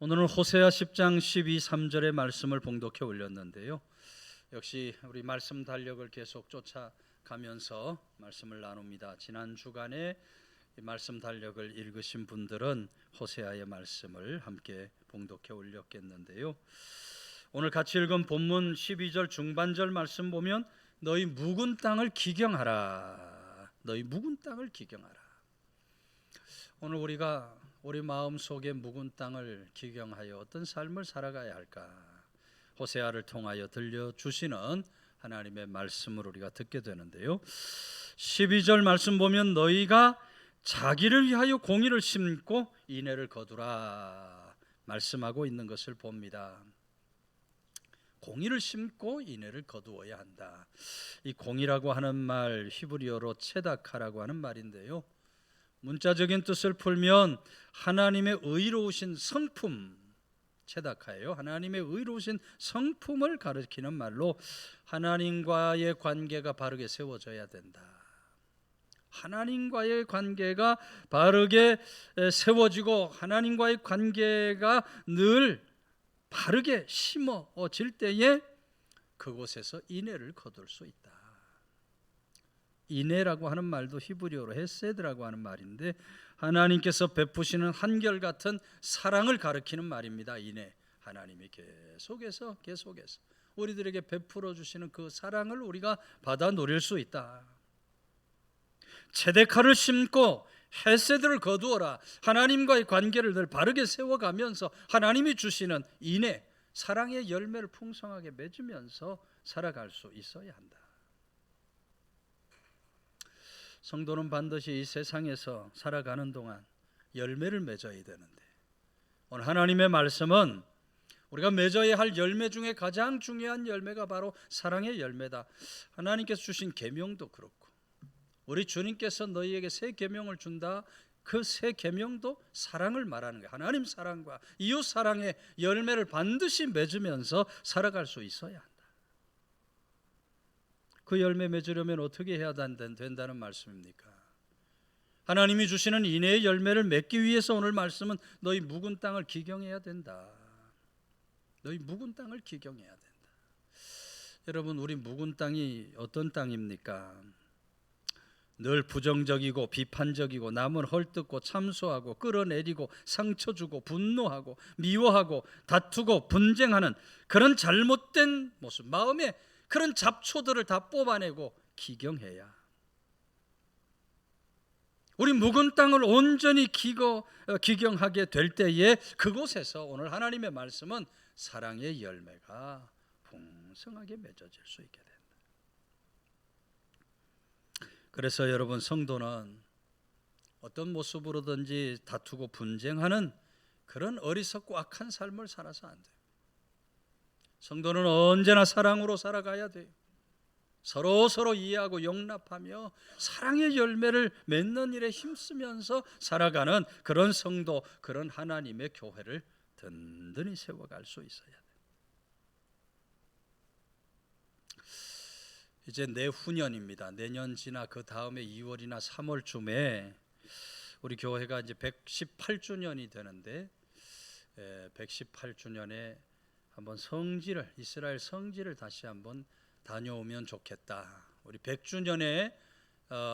오늘은 호세아 10장 12, 3절의 말씀을 봉독해 올렸는데요. 역시 우리 말씀 달력을 계속 쫓아가면서 말씀을 나눕니다. 지난 주간에 말씀 달력을 읽으신 분들은 호세아의 말씀을 함께 봉독해 올렸겠는데요. 오늘 같이 읽은 본문 12절 중반절 말씀 보면 너희 묵은 땅을 기경하라. 너희 묵은 땅을 기경하라. 오늘 우리가 우리 마음속에 묵은 땅을 기경하여 어떤 삶을 살아가야 할까? 호세아를 통하여 들려주시는 하나님의 말씀을 우리가 듣게 되는데요. 12절 말씀 보면 너희가 자기를 위하여 공의를 심고 인애를 거두라 말씀하고 있는 것을 봅니다. 공의를 심고 인애를 거두어야 한다. 이 공의라고 하는 말 히브리어로 체다카라고 하는 말인데요. 문자적인 뜻을 풀면 하나님의 의로우신 성품, 체다카예요. 하나님의 의로우신 성품을 가리키는 말로 하나님과의 관계가 바르게 세워져야 된다. 하나님과의 관계가 바르게 세워지고 하나님과의 관계가 늘 바르게 심어질 때에 그곳에서 인애를 거둘 수 있다. 인애라고 하는 말도 히브리어로 헤세드라고 하는 말인데 하나님께서 베푸시는 한결같은 사랑을 가리키는 말입니다. 인애. 하나님이 계속해서 우리들에게 베풀어 주시는 그 사랑을 우리가 받아 누릴 수 있다. 체데카를 심고 헤세드를 거두어라. 하나님과의 관계를 늘 바르게 세워가면서 하나님이 주시는 인애, 사랑의 열매를 풍성하게 맺으면서 살아갈 수 있어야 한다. 성도는 반드시 이 세상에서 살아가는 동안 열매를 맺어야 되는데 오늘 하나님의 말씀은 우리가 맺어야 할 열매 중에 가장 중요한 열매가 바로 사랑의 열매다. 하나님께서 주신 계명도 그렇고 우리 주님께서 너희에게 새 계명을 준다. 그 새 계명도 사랑을 말하는 거예요. 하나님 사랑과 이웃 사랑의 열매를 반드시 맺으면서 살아갈 수 있어야 한다. 그 열매 맺으려면 어떻게 해야 된다는 말씀입니까? 하나님이 주시는 인애의 열매를 맺기 위해서 오늘 말씀은 너희 묵은 땅을 기경해야 된다. 너희 묵은 땅을 기경해야 된다. 여러분, 우리 묵은 땅이 어떤 땅입니까? 늘 부정적이고 비판적이고 남을 헐뜯고 참소하고 끌어내리고 상처 주고 분노하고 미워하고 다투고 분쟁하는 그런 잘못된 모습, 마음에 그런 잡초들을 다 뽑아내고 기경해야 우리 묵은 땅을 온전히 기경하게 될 때에 그곳에서 오늘 하나님의 말씀은 사랑의 열매가 풍성하게 맺어질 수 있게 된다. 그래서 여러분, 성도는 어떤 모습으로든지 다투고 분쟁하는 그런 어리석고 악한 삶을 살아서 안 돼요. 성도는 언제나 사랑으로 살아가야 돼요. 서로 이해하고 용납하며 사랑의 열매를 맺는 일에 힘쓰면서 살아가는 그런 성도, 그런 하나님의 교회를 든든히 세워갈 수 있어야 돼요. 이제 내후년입니다. 내년 지나 그 다음에 2월이나 3월쯤에 우리 교회가 이제 118주년이 되는데 118주년에 한번 이스라엘 성지를 다시 한번 다녀오면 좋겠다. 우리 100주년에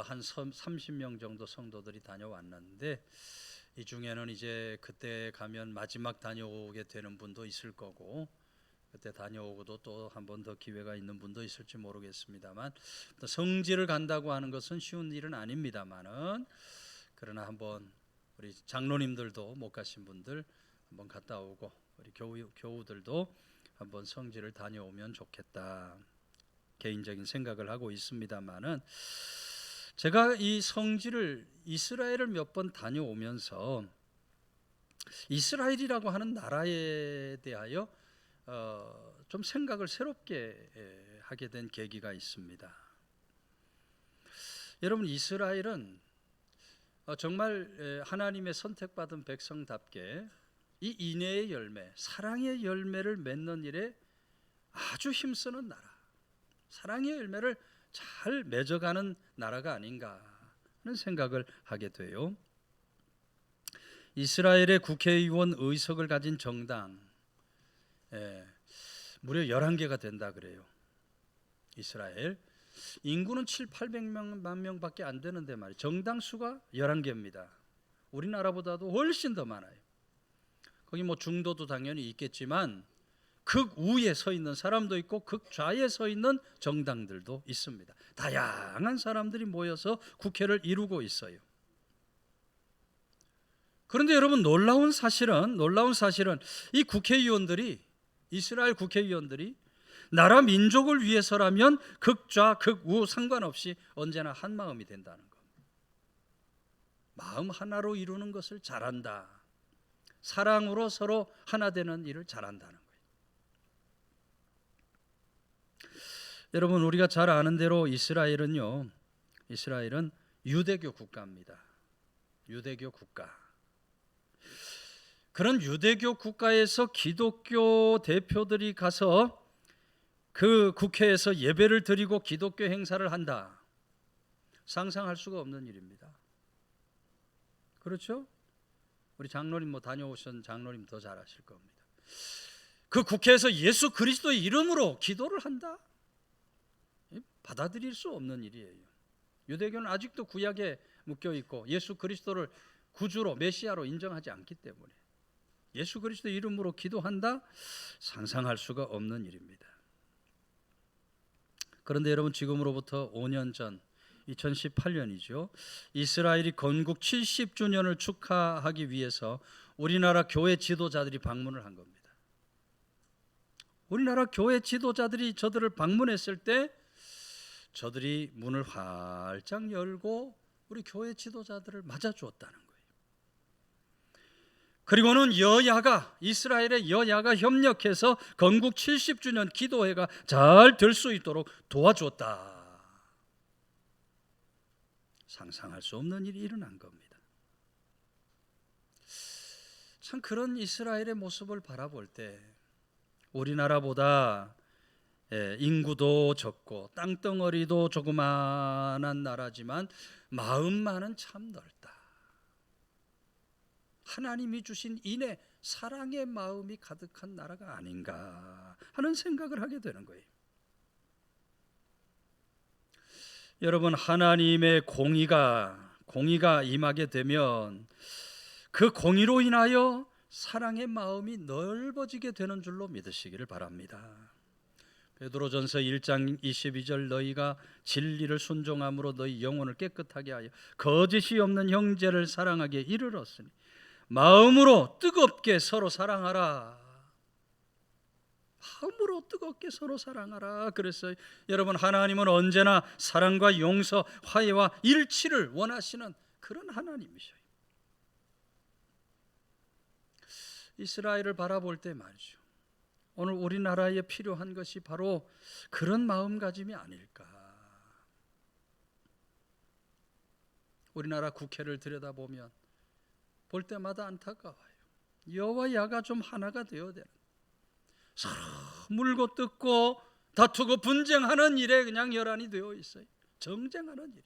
한 30명 정도 성도들이 다녀왔는데 이 중에는 이제 그때 가면 마지막 다녀오게 되는 분도 있을 거고 그때 다녀오고도 또 한 번 더 기회가 있는 분도 있을지 모르겠습니다만 또 성지를 간다고 하는 것은 쉬운 일은 아닙니다만은 그러나 한번 우리 장로님들도 못 가신 분들 한번 갔다 오고 우리 교우들도 한번 성지를 다녀오면 좋겠다. 개인적인 생각을 하고 있습니다만은 제가 이 성지를 이스라엘을 몇 번 다녀오면서 이스라엘이라고 하는 나라에 대하여 좀 생각을 새롭게 하게 된 계기가 있습니다. 여러분, 이스라엘은 정말 하나님의 선택받은 백성답게 이 인애의 열매, 사랑의 열매를 맺는 일에 아주 힘쓰는 나라, 사랑의 열매를 잘 맺어가는 나라가 아닌가 하는 생각을 하게 돼요. 이스라엘의 국회의원 의석을 가진 정당, 무려 11개가 된다 그래요. 이스라엘 인구는 700~800만 명밖에 안 되는데 말이에요. 정당 수가 11개입니다. 우리나라보다도 훨씬 더 많아요. 거기 뭐 중도도 당연히 있겠지만 극우에 서 있는 사람도 있고 극좌에 서 있는 정당들도 있습니다. 다양한 사람들이 모여서 국회를 이루고 있어요. 그런데 여러분, 놀라운 사실은 이 국회의원들이, 이스라엘 국회의원들이 나라 민족을 위해서라면 극좌 극우 상관없이 언제나 한 마음이 된다는 것. 마음 하나로 이루는 것을 잘한다. 사랑으로 서로 하나 되는 일을 잘한다는 거예요. 여러분, 우리가 잘 아는 대로 이스라엘은 유대교 국가입니다. 유대교 국가. 그런 유대교 국가에서 기독교 대표들이 가서 그 국회에서 예배를 드리고 기독교 행사를 한다. 상상할 수가 없는 일입니다. 그렇죠? 우리 장로님 다녀오신 장로님 더 잘 아실 겁니다. 그 국회에서 예수 그리스도의 이름으로 기도를 한다? 받아들일 수 없는 일이에요. 유대교는 아직도 구약에 묶여 있고 예수 그리스도를 구주로 메시아로 인정하지 않기 때문에 예수 그리스도의 이름으로 기도한다? 상상할 수가 없는 일입니다. 그런데 여러분, 지금으로부터 5년 전 2018년이죠. 이스라엘이 건국 70주년을 축하하기 위해서 우리나라 교회 지도자들이 방문을 한 겁니다. 우리나라 교회 지도자들이 저들을 방문했을 때 저들이 문을 활짝 열고 우리 교회 지도자들을 맞아주었다는 거예요. 그리고는 이스라엘의 여야가 협력해서 건국 70주년 기도회가 잘 될 수 있도록 도와주었다. 상상할 수 없는 일이 일어난 겁니다. 참, 그런 이스라엘의 모습을 바라볼 때 우리나라보다 인구도 적고 땅덩어리도 조그마한 나라지만 마음만은 참 넓다. 하나님이 주신 인애, 사랑의 마음이 가득한 나라가 아닌가 하는 생각을 하게 되는 거예요. 여러분, 하나님의 공의가 임하게 되면 그 공의로 인하여 사랑의 마음이 넓어지게 되는 줄로 믿으시기를 바랍니다. 베드로전서 1장 22절, 너희가 진리를 순종함으로 너희 영혼을 깨끗하게 하여 거짓이 없는 형제를 사랑하기에 이르렀으니 마음으로 뜨겁게 서로 사랑하라. 마음으로 뜨겁게 서로 사랑하라. 그래서 여러분, 하나님은 언제나 사랑과 용서, 화해와 일치를 원하시는 그런 하나님이셔요. 이스라엘을 바라볼 때 말이죠, 오늘 우리나라에 필요한 것이 바로 그런 마음가짐이 아닐까. 우리나라 국회를 들여다보면 볼 때마다 안타까워요. 여와 야가 좀 하나가 되어야 되는, 서로 물고 뜯고 다투고 분쟁하는 일에 그냥 열한이 되어 있어요. 정쟁하는 일.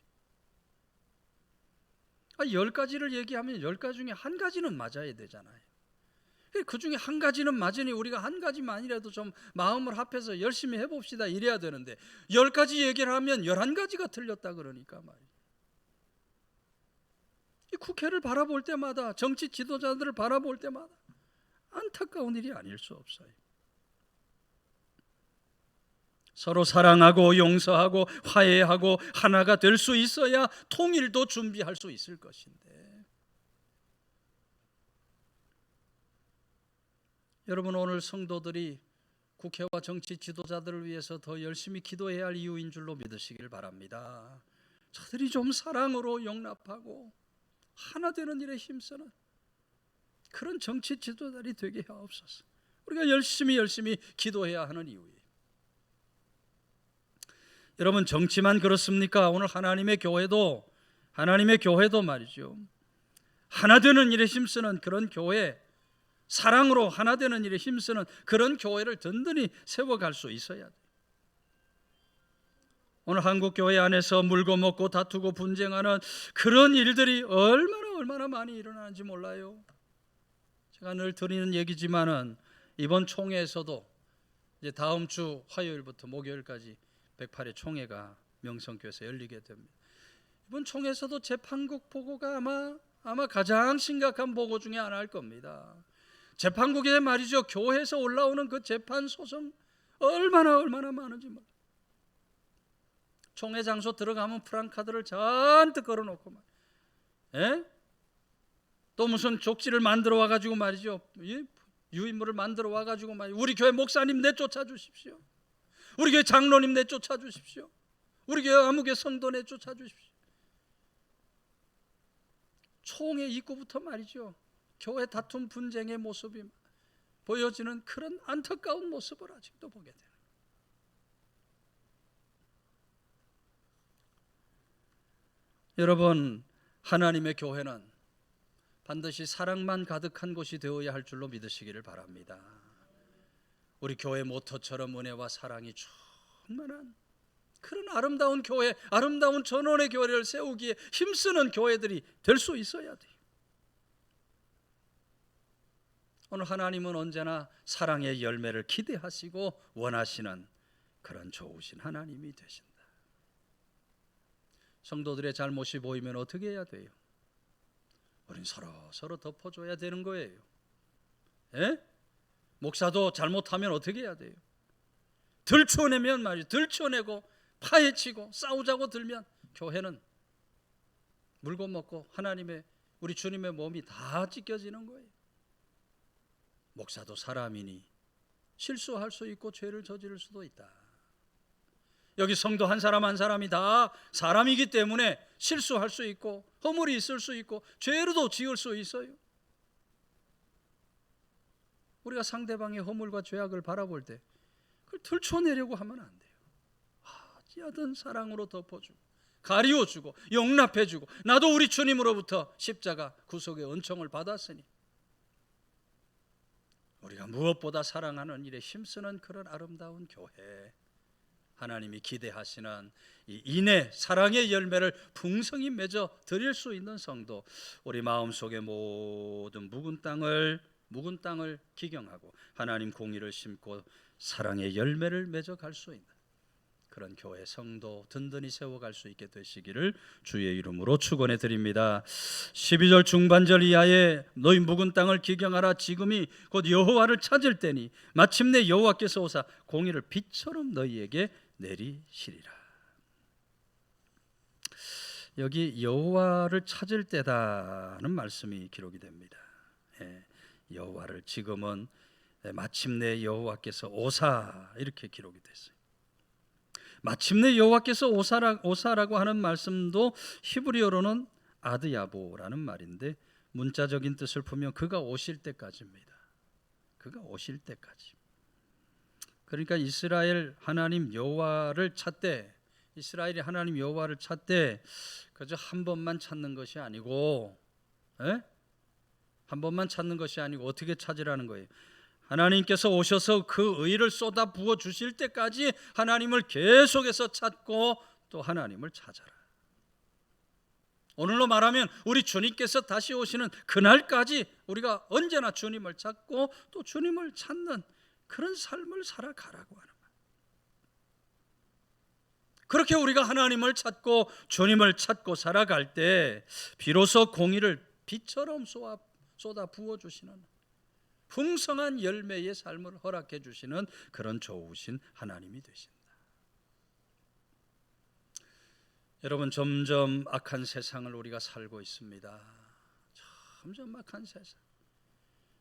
10가지를 얘기하면 10가지 중에 한 가지는 맞아야 되잖아요. 그 중에 한 가지는 맞으니 우리가 한 가지만이라도 좀 마음을 합해서 열심히 해봅시다 이래야 되는데 10가지 얘기를 하면 11가지가 틀렸다 그러니까 말이에요. 이 국회를 바라볼 때마다, 정치 지도자들을 바라볼 때마다 안타까운 일이 아닐 수 없어요. 서로 사랑하고 용서하고 화해하고 하나가 될 수 있어야 통일도 준비할 수 있을 것인데, 여러분, 오늘 성도들이 국회와 정치 지도자들을 위해서 더 열심히 기도해야 할 이유인 줄로 믿으시길 바랍니다. 저들이 좀 사랑으로 용납하고 하나 되는 일에 힘쓰는 그런 정치 지도자들이 되게 하옵소서. 우리가 열심히 기도해야 하는 이유예요. 여러분, 정치만 그렇습니까? 오늘 하나님의 교회도 말이죠, 하나 되는 일에 힘쓰는 그런 교회, 사랑으로 하나 되는 일에 힘쓰는 그런 교회를 든든히 세워갈 수 있어야 돼요. 오늘 한국 교회 안에서 물고 먹고 다투고 분쟁하는 그런 일들이 얼마나 많이 일어나는지 몰라요. 제가 늘 드리는 얘기지만은 이번 총회에서도 이제 다음 주 화요일부터 목요일까지 108회 총회가 명성교회에서 열리게 됩니다. 이번 총회에서도 재판국 보고가 아마 가장 심각한 보고 중에 하나일 겁니다. 재판국에 말이죠, 교회에서 올라오는 그 재판 소송 얼마나 많은지 몰라요. 총회 장소 들어가면 프랑카드를 잔뜩 걸어놓고 또 무슨 족지를 만들어 와가지고 말이죠, 유인물을 만들어 와가지고 말이죠, 우리 교회 목사님 내쫓아 주십시오, 우리 교회 장로님 내쫓아 주십시오, 우리 교회 아무개 성도 내쫓아 주십시오. 총회 입구부터 말이죠, 교회 다툼 분쟁의 모습이 보여지는 그런 안타까운 모습을 아직도 보게 돼요. 여러분, 하나님의 교회는 반드시 사랑만 가득한 곳이 되어야 할 줄로 믿으시기를 바랍니다. 우리 교회 모토처럼 은혜와 사랑이 충만한 그런 아름다운 교회, 아름다운 전원의 교회를 세우기에 힘쓰는 교회들이 될 수 있어야 돼요. 오늘 하나님은 언제나 사랑의 열매를 기대하시고 원하시는 그런 좋으신 하나님이 되신다. 성도들의 잘못이 보이면 어떻게 해야 돼요? 우린 서로 덮어줘야 되는 거예요. 목사도 잘못하면 어떻게 해야 돼요? 들춰내면 말이죠, 들춰내고 파헤치고 싸우자고 들면 교회는 물고 먹고 하나님의, 우리 주님의 몸이 다 찢겨지는 거예요. 목사도 사람이니 실수할 수 있고 죄를 저지를 수도 있다. 여기 성도 한 사람 한 사람이 다 사람이기 때문에 실수할 수 있고 허물이 있을 수 있고 죄로도 지을 수 있어요. 우리가 상대방의 허물과 죄악을 바라볼 때 그걸 들춰내려고 하면 안 돼요. 어찌하든 사랑으로 덮어주고 가리워주고 용납해주고, 나도 우리 주님으로부터 십자가 구속의 은총을 받았으니 우리가 무엇보다 사랑하는 일에 힘쓰는 그런 아름다운 교회, 하나님이 기대하시는 이 인애 사랑의 열매를 풍성히 맺어 드릴 수 있는 성도, 우리 마음속에 모든 묵은 땅을 기경하고 하나님 공의를 심고 사랑의 열매를 맺어 갈 수 있는 그런 교회 성도 든든히 세워갈 수 있게 되시기를 주의 이름으로 축원해 드립니다. 12절 중반절 이하에 너희 묵은 땅을 기경하라. 지금이 곧 여호와를 찾을 때니 마침내 여호와께서 오사 공의를 빛처럼 너희에게 내리시리라. 여기 여호와를 찾을 때다는 말씀이 기록이 됩니다. 여호와를, 지금은 마침내 여호와께서 오사 이렇게 기록이 됐어요. 마침내 여호와께서 오사라고 하는 말씀도 히브리어로는 아드야보라는 말인데 문자적인 뜻을 보면 그가 오실 때까지입니다. 그가 오실 때까지. 그러니까 이스라엘 하나님 여호와를 찾되, 이스라엘이 하나님 여호와를 찾되 그저 한 번만 찾는 것이 아니고, 한 번만 찾는 것이 아니고 어떻게 찾으라는 거예요? 하나님께서 오셔서 그 의를 쏟아 부어 주실 때까지 하나님을 계속해서 찾고 또 하나님을 찾아라. 오늘로 말하면 우리 주님께서 다시 오시는 그날까지 우리가 언제나 주님을 찾고 또 주님을 찾는 그런 삶을 살아가라고 하는 거예요. 그렇게 우리가 하나님을 찾고 주님을 찾고 살아갈 때 비로소 공의를 빛처럼 쏟아 부어주시는 풍성한 열매의 삶을 허락해 주시는 그런 좋으신 하나님이 되신다. 여러분, 점점 악한 세상을 우리가 살고 있습니다. 점점 악한 세상.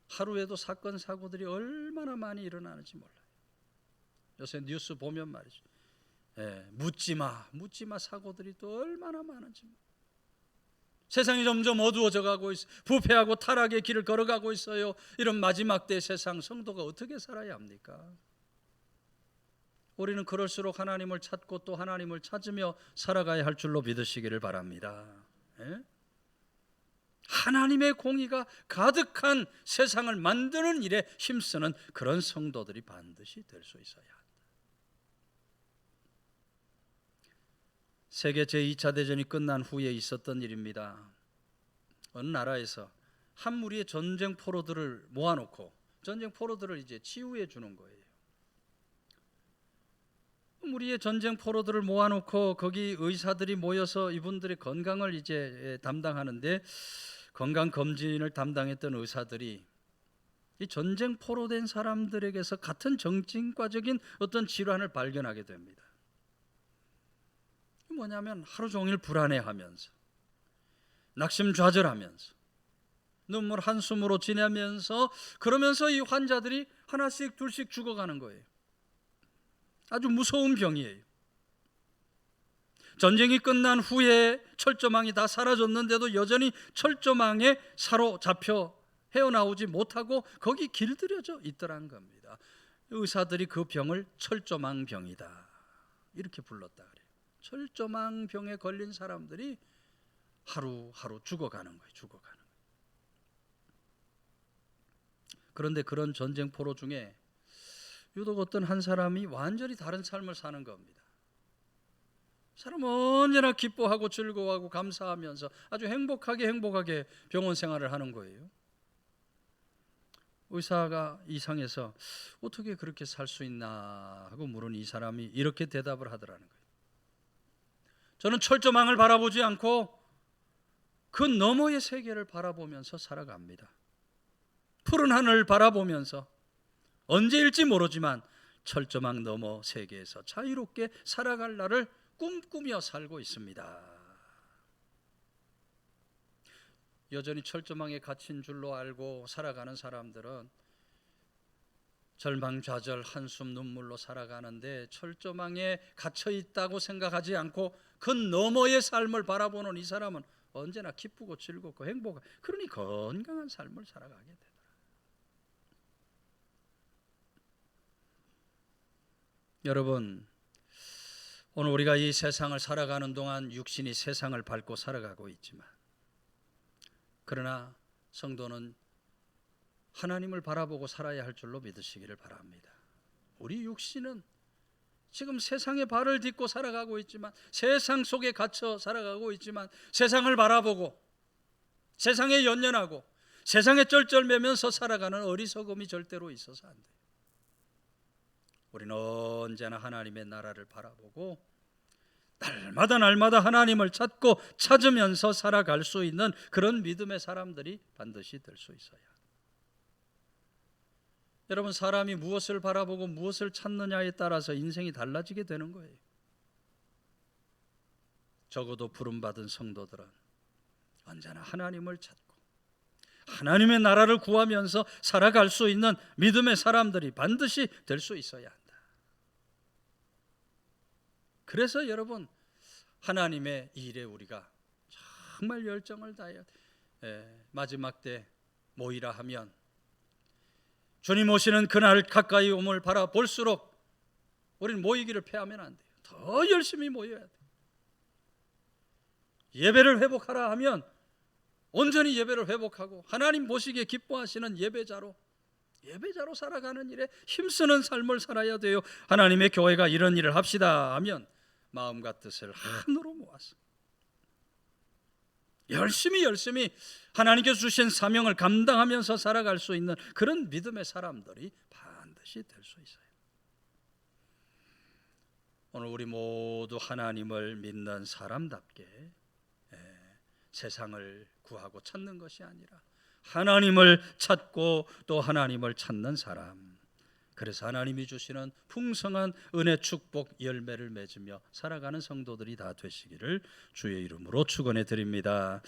하루에도 사건 사고들이 얼마나 많이 일어나는지 몰라요. 요새 뉴스 보면 말이죠, 묻지마 사고들이 또 얼마나 많은지. 세상이 점점 어두워져 가고 있어요. 부패하고 타락의 길을 걸어가고 있어요. 이런 마지막 때 세상, 성도가 어떻게 살아야 합니까? 우리는 그럴수록 하나님을 찾고 또 하나님을 찾으며 살아가야 할 줄로 믿으시기를 바랍니다. 하나님의 공의가 가득한 세상을 만드는 일에 힘쓰는 그런 성도들이 반드시 될 수 있어야 한다. 세계 제2차 대전이 끝난 후에 있었던 일입니다. 어느 나라에서 한 무리의 전쟁 포로들을 모아놓고 전쟁 포로들을 이제 치유해 주는 거예요. 무리의 전쟁 포로들을 모아놓고 거기 의사들이 모여서 이분들의 건강을 이제 담당하는데, 건강 검진을 담당했던 의사들이 이 전쟁 포로된 사람들에게서 같은 정신과적인 어떤 질환을 발견하게 됩니다. 뭐냐면 하루 종일 불안해하면서 낙심좌절하면서 눈물 한숨으로 지내면서, 그러면서 이 환자들이 하나씩 둘씩 죽어가는 거예요. 아주 무서운 병이에요. 전쟁이 끝난 후에 철조망이 다 사라졌는데도 여전히 철조망에 사로잡혀 헤어나오지 못하고 거기 길들여져 있더란 겁니다. 의사들이 그 병을 철조망병이다 이렇게 불렀다 그래요. 철조망병에 걸린 사람들이 하루하루 죽어가는 거예요. 죽어가는 거예요. 그런데 그런 전쟁 포로 중에 유독 어떤 한 사람이 완전히 다른 삶을 사는 겁니다. 사람은 언제나 기뻐하고 즐거워하고 감사하면서 아주 행복하게 병원 생활을 하는 거예요. 의사가 이상해서 어떻게 그렇게 살 수 있나 하고 물은 이 사람이 이렇게 대답을 하더라는 거예요. 저는 철조망을 바라보지 않고 그 너머의 세계를 바라보면서 살아갑니다. 푸른 하늘을 바라보면서 언제일지 모르지만 철조망 너머 세계에서 자유롭게 살아갈 날을 꿈꾸며 살고 있습니다. 여전히 철조망에 갇힌 줄로 알고 살아가는 사람들은 절망좌절 한숨 눈물로 살아가는데, 철조망에 갇혀 있다고 생각하지 않고 그 너머의 삶을 바라보는 이 사람은 언제나 기쁘고 즐겁고 행복한, 그러니 건강한 삶을 살아가게 되더라. 여러분, 오늘 우리가 이 세상을 살아가는 동안 육신이 세상을 밟고 살아가고 있지만, 그러나 성도는 하나님을 바라보고 살아야 할 줄로 믿으시기를 바랍니다. 우리 육신은 지금 세상에 발을 딛고 살아가고 있지만, 세상 속에 갇혀 살아가고 있지만, 세상을 바라보고 세상에 연연하고 세상에 쩔쩔매면서 살아가는 어리석음이 절대로 있어서 안 돼요. 우리는 언제나 하나님의 나라를 바라보고 날마다 하나님을 찾고 찾으면서 살아갈 수 있는 그런 믿음의 사람들이 반드시 될 수 있어야. 여러분, 사람이 무엇을 바라보고 무엇을 찾느냐에 따라서 인생이 달라지게 되는 거예요. 적어도 부름받은 성도들은 언제나 하나님을 찾고 하나님의 나라를 구하면서 살아갈 수 있는 믿음의 사람들이 반드시 될 수 있어야 한다. 그래서 여러분, 하나님의 일에 우리가 정말 열정을 다해야 마지막 때 모이라 하면 주님 오시는 그날 가까이 오음을 바라볼수록 우리는 모이기를 패하면 안 돼요. 더 열심히 모여야 돼요. 예배를 회복하라 하면 온전히 예배를 회복하고 하나님 보시기에 기뻐하시는 예배자로 살아가는 일에 힘쓰는 삶을 살아야 돼요. 하나님의 교회가 이런 일을 합시다 하면 마음과 뜻을 한으로 모아서 열심히 하나님께서 주신 사명을 감당하면서 살아갈 수 있는 그런 믿음의 사람들이 반드시 될 수 있어요. 오늘 우리 모두 하나님을 믿는 사람답게 세상을 구하고 찾는 것이 아니라 하나님을 찾고 또 하나님을 찾는 사람, 그래서 하나님이 주시는 풍성한 은혜, 축복, 열매를 맺으며 살아가는 성도들이 다 되시기를 주의 이름으로 축원해 드립니다.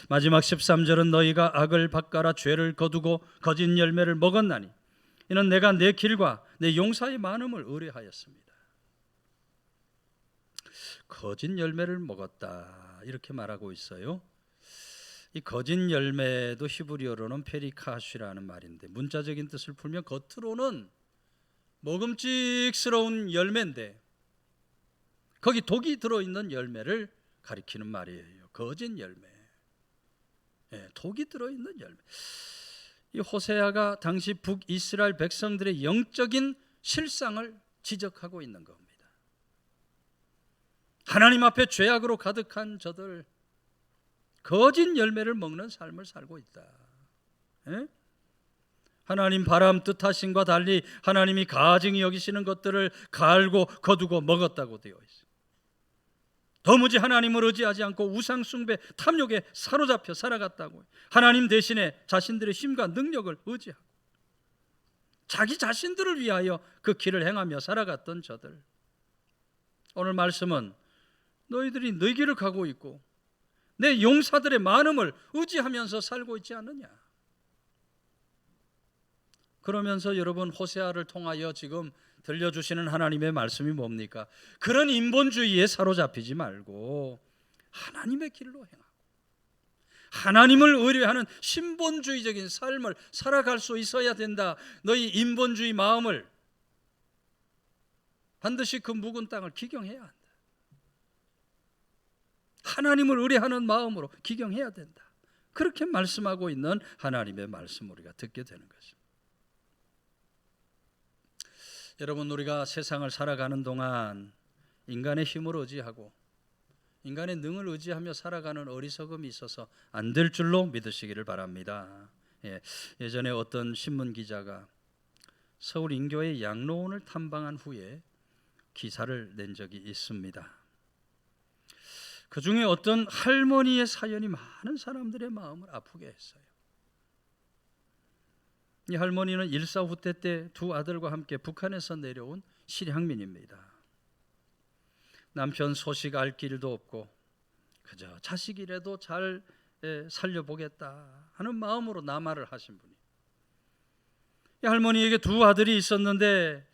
마지막 13절은 너희가 악을 밭갈아 죄를 거두고 거짓 열매를 먹었나니 이는 내가 내 길과 내 용사의 많음을 의뢰하였습니다. 거짓 열매를 먹었다 이렇게 말하고 있어요. 이 거짓 열매도 히브리어로는 페리카슈라는 말인데, 문자적인 뜻을 풀면 겉으로는 먹음직스러운 열매인데 거기 독이 들어있는 열매를 가리키는 말이에요. 거짓 열매, 독이 들어있는 열매. 이 호세아가 당시 북이스라엘 백성들의 영적인 실상을 지적하고 있는 겁니다. 하나님 앞에 죄악으로 가득한 저들, 거짓 열매를 먹는 삶을 살고 있다. 예? 하나님 바람 뜻하심과 달리 하나님이 가증히 여기시는 것들을 갈고 거두고 먹었다고 되어 있어요. 도무지 하나님을 의지하지 않고 우상 숭배, 탐욕에 사로잡혀 살아갔다고. 하나님 대신에 자신들의 힘과 능력을 의지하고 자기 자신들을 위하여 그 길을 행하며 살아갔던 저들. 오늘 말씀은 너희들이 너희 길을 가고 있고 내 용사들의 많음을 의지하면서 살고 있지 않느냐. 그러면서 여러분, 호세아를 통하여 지금 들려주시는 하나님의 말씀이 뭡니까? 그런 인본주의에 사로잡히지 말고 하나님의 길로 행하고 하나님을 의뢰하는 신본주의적인 삶을 살아갈 수 있어야 된다. 너희 인본주의 마음을 반드시 그 묵은 땅을 기경해야 한다. 하나님을 의뢰하는 마음으로 기경해야 된다. 그렇게 말씀하고 있는 하나님의 말씀 우리가 듣게 되는 것입니다. 여러분, 우리가 세상을 살아가는 동안 인간의 힘을 의지하고 인간의 능을 의지하며 살아가는 어리석음이 있어서 안 될 줄로 믿으시기를 바랍니다. 예전에 어떤 신문 기자가 서울 인교의 양로원을 탐방한 후에 기사를 낸 적이 있습니다. 그 중에 어떤 할머니의 사연이 많은 사람들의 마음을 아프게 했어요. 이 할머니는 일사후퇴 때 두 아들과 함께 북한에서 내려온 실향민입니다. 남편 소식 알 길도 없고 그저 자식이라도 잘 살려보겠다 하는 마음으로 남하를 하신 분이. 이 할머니에게 두 아들이 있었는데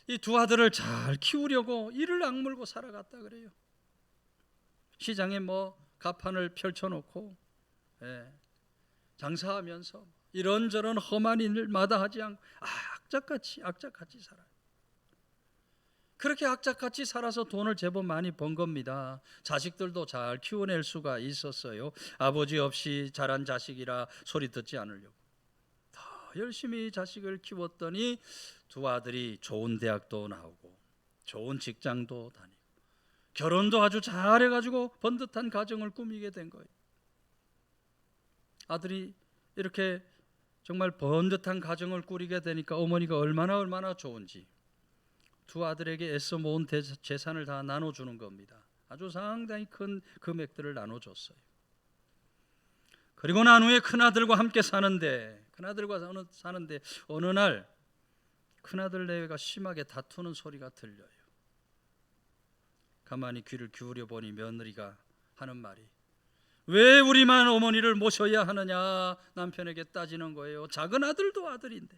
이 두 아들을 잘 키우려고 이를 악물고 살아갔다 그래요. 시장에 가판을 펼쳐놓고 장사하면서 이런저런 험한 일을 마다하지 않고 악착같이 살아요. 그렇게 악착같이 살아서 돈을 제법 많이 번 겁니다. 자식들도 잘 키워낼 수가 있었어요. 아버지 없이 자란 자식이라 소리 듣지 않으려고 더 열심히 자식을 키웠더니 두 아들이 좋은 대학도 나오고 좋은 직장도 다니고 결혼도 아주 잘해가지고 번듯한 가정을 꾸미게 된 거예요. 아들이 이렇게 정말 번듯한 가정을 꾸리게 되니까 어머니가 얼마나 좋은지 두 아들에게 애써 모은 재산을 다 나눠주는 겁니다. 아주 상당히 큰 금액들을 나눠줬어요. 그리고 난 후에 큰아들과 함께 사는데 어느 날 큰아들 내외가 심하게 다투는 소리가 들려요. 가만히 귀를 기울여 보니 며느리가 하는 말이 왜 우리만 어머니를 모셔야 하느냐 남편에게 따지는 거예요. 작은 아들도 아들인데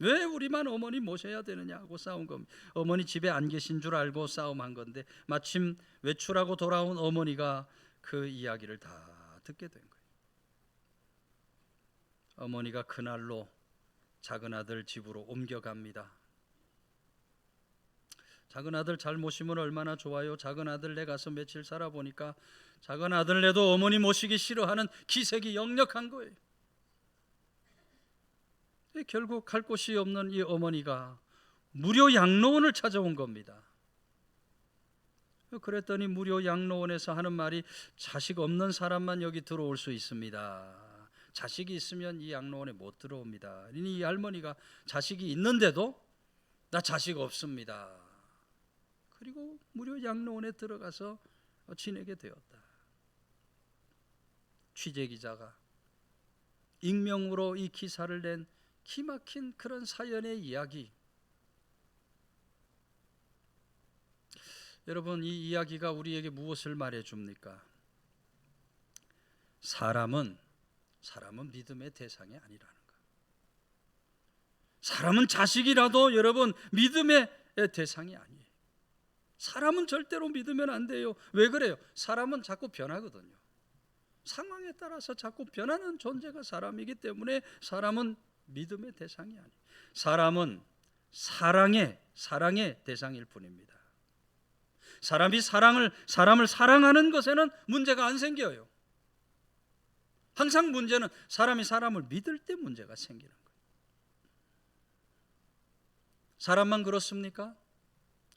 왜 우리만 어머니 모셔야 되느냐고 싸운 겁니다. 어머니 집에 안 계신 줄 알고 싸움한 건데 마침 외출하고 돌아온 어머니가 그 이야기를 다 듣게 된 거예요. 어머니가 그날로 작은 아들 집으로 옮겨갑니다. 작은 아들 잘 모시면 얼마나 좋아요. 작은 아들네 가서 며칠 살아보니까 작은 아들네도 어머니 모시기 싫어하는 기색이 역력한 거예요. 결국 갈 곳이 없는 이 어머니가 무료 양로원을 찾아온 겁니다. 그랬더니 무료 양로원에서 하는 말이 자식 없는 사람만 여기 들어올 수 있습니다. 자식이 있으면 이 양로원에 못 들어옵니다. 이 할머니가 자식이 있는데도 나 자식 없습니다. 그리고 무료 양로원에 들어가서 지내게 되었다. 취재기자가 익명으로 이 기사를 낸 기막힌 그런 사연의 이야기. 여러분, 이 이야기가 우리에게 무엇을 말해줍니까? 사람은 믿음의 대상이 아니라는 것. 사람은 자식이라도 여러분 믿음의 대상이 아니에요. 사람은 절대로 믿으면 안 돼요. 왜 그래요? 사람은 자꾸 변하거든요. 상황에 따라서 자꾸 변하는 존재가 사람이기 때문에 사람은 믿음의 대상이 아니에요. 사람은 사랑의 대상일 뿐입니다. 사람이 사람을 사랑하는 것에는 문제가 안 생겨요. 항상 문제는 사람이 사람을 믿을 때 문제가 생기는 거예요. 사람만 그렇습니까?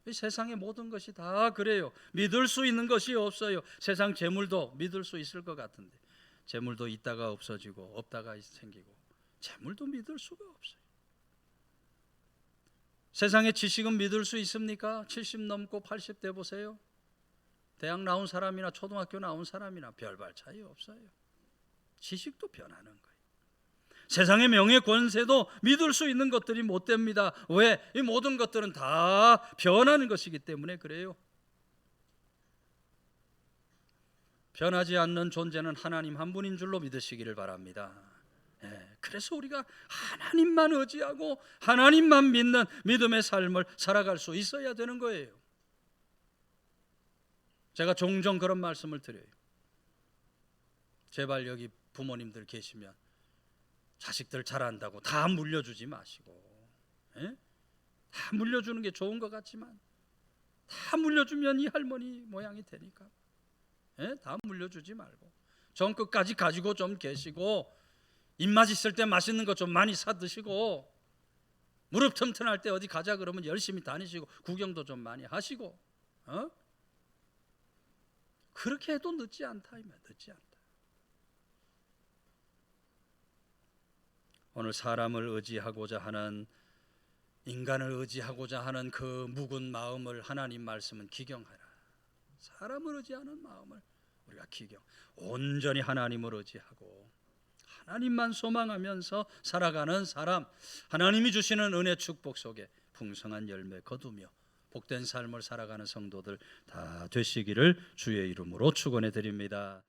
이 세상의 모든 것이 다 그래요. 믿을 수 있는 것이 없어요. 세상 재물도 믿을 수 있을 것 같은데 재물도 있다가 없어지고 없다가 생기고 재물도 믿을 수가 없어요. 세상의 지식은 믿을 수 있습니까? 70 넘고 80대 보세요. 대학 나온 사람이나 초등학교 나온 사람이나 별반 차이 없어요. 지식도 변하는 거예요. 세상의 명예 권세도 믿을 수 있는 것들이 못 됩니다. 왜? 이 모든 것들은 다 변하는 것이기 때문에 그래요. 변하지 않는 존재는 하나님 한 분인 줄로 믿으시기를 바랍니다. 그래서 우리가 하나님만 의지하고 하나님만 믿는 믿음의 삶을 살아갈 수 있어야 되는 거예요. 제가 종종 그런 말씀을 드려요. 제발 여기 부모님들 계시면 자식들 잘한다고 다 물려주지 마시고, 다 물려주는 게 좋은 것 같지만 다 물려주면 이 할머니 모양이 되니까 다 물려주지 말고 전 끝까지 가지고 좀 계시고, 입맛 있을 때 맛있는 거 좀 많이 사 드시고, 무릎 튼튼할 때 어디 가자 그러면 열심히 다니시고 구경도 좀 많이 하시고, 그렇게 해도 늦지 않다. 늦지 않다. 오늘 사람을 의지하고자 하는, 인간을 의지하고자 하는 그 묵은 마음을 하나님 말씀은 기경하라. 사람을 의지하는 마음을 우리가 온전히 하나님을 의지하고 하나님만 소망하면서 살아가는 사람, 하나님이 주시는 은혜 축복 속에 풍성한 열매 거두며 복된 삶을 살아가는 성도들 다 되시기를 주의 이름으로 축원해 드립니다.